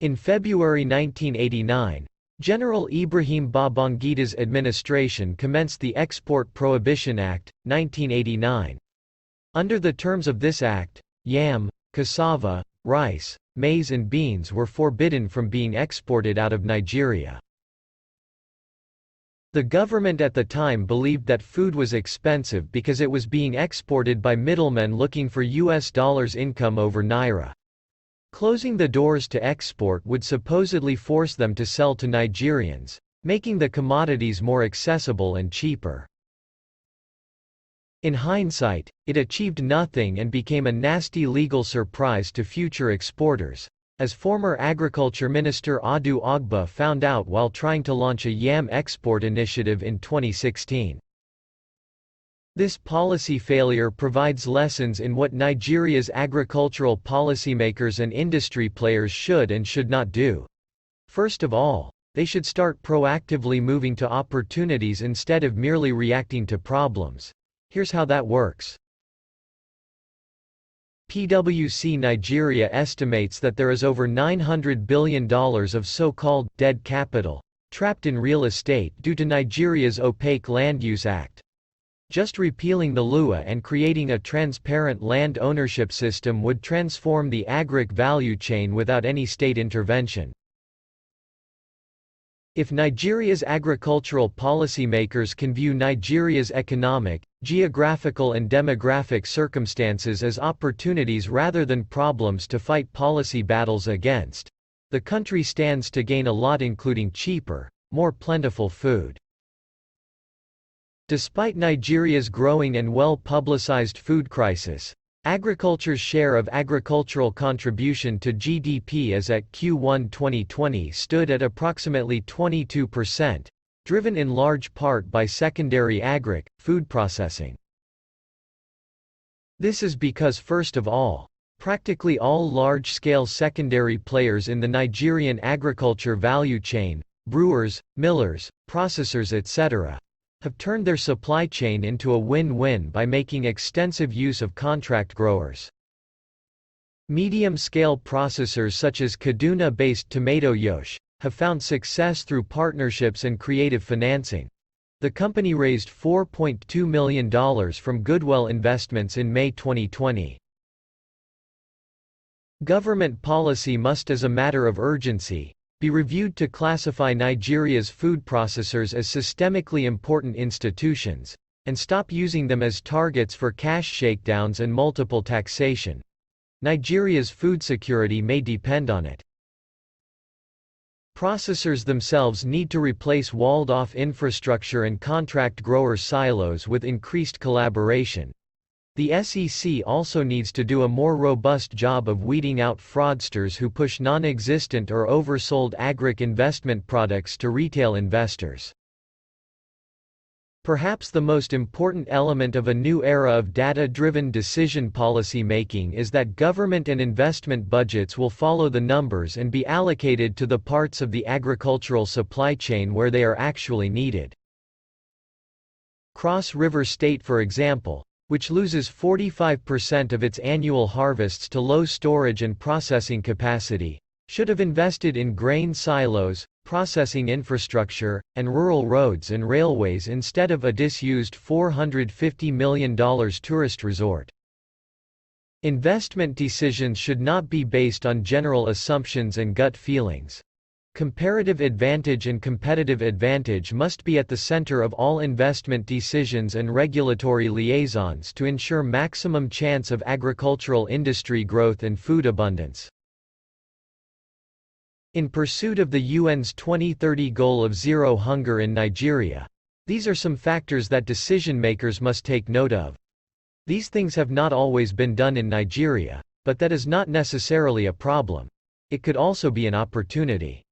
In February 1989, General Ibrahim Babangita's administration commenced the Export Prohibition Act, 1989. Under the terms of this act, yam, cassava, rice, maize and beans were forbidden from being exported out of Nigeria. The government at the time believed that food was expensive because it was being exported by middlemen looking for US dollars income over naira. Closing the doors to export would supposedly force them to sell to Nigerians, making the commodities more accessible and cheaper. In hindsight, it achieved nothing and became a nasty legal surprise to future exporters, as former Agriculture Minister Adu Ogba found out while trying to launch a yam export initiative in 2016. This policy failure provides lessons in what Nigeria's agricultural policymakers and industry players should and should not do. First of all, they should start proactively moving to opportunities instead of merely reacting to problems. Here's how that works. PwC Nigeria estimates that there is over $900 billion of so-called dead capital trapped in real estate due to Nigeria's opaque Land Use Act. Just repealing the LUA and creating a transparent land ownership system would transform the agric value chain without any state intervention. If Nigeria's agricultural policymakers can view Nigeria's economic, geographical and demographic circumstances as opportunities rather than problems to fight policy battles against, the country stands to gain a lot, including cheaper, more plentiful food. Despite Nigeria's growing and well-publicized food crisis, agriculture's share of agricultural contribution to GDP as at Q1 2020 stood at approximately 22%, driven in large part by secondary food processing. This is because, first of all, practically all large-scale secondary players in the Nigerian agriculture value chain, brewers, millers, processors etc., have turned their supply chain into a win-win by making extensive use of contract growers. Medium-scale processors such as Kaduna-based Tomato Yosh have found success through partnerships and creative financing. The company raised $4.2 million from Goodwill Investments in May 2020. Government policy must, as a matter of urgency, be reviewed to classify Nigeria's food processors as systemically important institutions, and stop using them as targets for cash shakedowns and multiple taxation. Nigeria's food security may depend on it. Processors themselves need to replace walled-off infrastructure and contract grower silos with increased collaboration. The SEC also needs to do a more robust job of weeding out fraudsters who push non-existent or oversold agric investment products to retail investors. Perhaps the most important element of a new era of data-driven decision policy making is that government and investment budgets will follow the numbers and be allocated to the parts of the agricultural supply chain where they are actually needed. Cross River State, for example, which loses 45% of its annual harvests to low storage and processing capacity, should have invested in grain silos, processing infrastructure, and rural roads and railways instead of a disused $450 million tourist resort. Investment decisions should not be based on general assumptions and gut feelings. Comparative advantage and competitive advantage must be at the center of all investment decisions and regulatory liaisons to ensure maximum chance of agricultural industry growth and food abundance. In pursuit of the UN's 2030 goal of zero hunger in Nigeria, these are some factors that decision-makers must take note of. These things have not always been done in Nigeria, but that is not necessarily a problem. It could also be an opportunity.